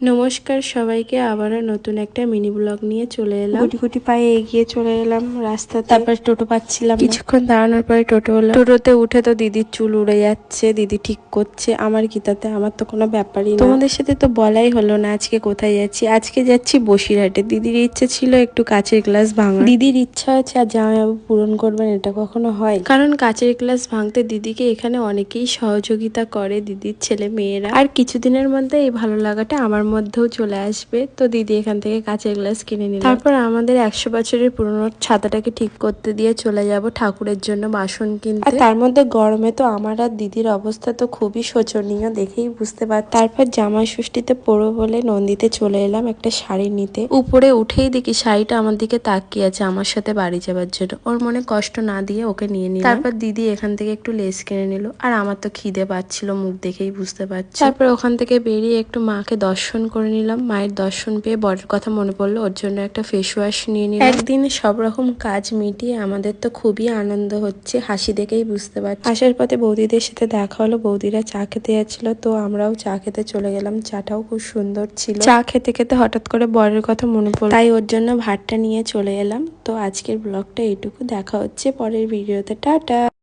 নমস্কার সবাইকে, আবারও নতুন একটা মিনি ব্লগ নিয়ে চলে এলাম। গুটি গুটি পায়ে এগিয়ে চলে এলাম রাস্তাতে। তারপর টোটো পাচ্ছিলাম না। কিছুক্ষণ দাঁড়ানোর পরে টোটো হলো। টোটোতে উঠে তো দিদির চুল উড়ে যাচ্ছে, দিদি ঠিক করছে। আমার কি তাতে, আমার তো কোনো ব্যাপারই না। তোমাদের সাথে তো বলাই হলো না আজকে কোথায় যাচ্ছি। আজকে যাচ্ছি বসিরহাটে। দিদির ইচ্ছে ছিল একটু কাচের গ্লাস ভাঙা। দিদির ইচ্ছা আছে আর জামাইবাবু পূরণ করবেন, এটা কখনো হয়? কারণ কাচের গ্লাস ভাঙতে দিদিকে এখানে অনেকেই সহযোগিতা করে, দিদির ছেলে মেয়েরা। আর কিছুদিনের মধ্যে এই ভালো লাগাটা আমার মধ্যেও চলে আসবে। তো দিদি এখান থেকে কাঁচের গ্লাস কিনে নিল। তারপর আমাদের 100 বছরের পুরনো ছাতাটাকে ঠিক করতে দিয়ে চলে যাব ঠাকুরের জন্য বাসন কিনতে। আর তার মধ্যে গরমে তো আমার আর দিদির অবস্থা তো খুবই শোচনীয়, দেখেই বুঝতে পার। তারপর জামাই ষষ্ঠীতে পরবো বলে নন্দীতে চলে এলাম একটা শাড়ি নিতে। উপরে উঠেই দেখি শাড়িটা আমার দিকে তাকিয়ে আছে আমার সাথে বাড়ি যাবার জন্য। ওর মনে কষ্ট না দিয়ে ওকে নিয়ে নিলাম। তারপর দিদি এখান থেকে একটু লেস কিনে নিল। আর আমার তো খিদে পাচ্ছিল, মুখ দেখেই বুঝতে পারছি। তারপর ওখান থেকে বেরিয়ে একটু মাকে দর্শন করে নিলাম। মায়ের দর্শন পেয়ে বরের কথা মনে পড়লো, ওর জন্য একটা ফেস ওয়াশ নিয়ে নিলাম। একদিন সব রকম কাজ মিটিয়ে আমাদের তো খুবই আনন্দ হচ্ছে, হাসি দেখেই বুঝতে পারছি। আসার পথে বৌদিদের সাথে দেখা হলো, বৌদিরা চা খেতে যাচ্ছিল, তো আমরাও চা খেতে চলে গেলাম। চাটাও খুব সুন্দর ছিল। চা খেতে খেতে হঠাৎ করে বরের কথা মনে পড়লো, তাই ওর জন্য ভাতটা নিয়ে চলে এলাম। তো আজকের ব্লগটা এইটুকু, দেখা হচ্ছে পরের ভিডিওতে। টাটা।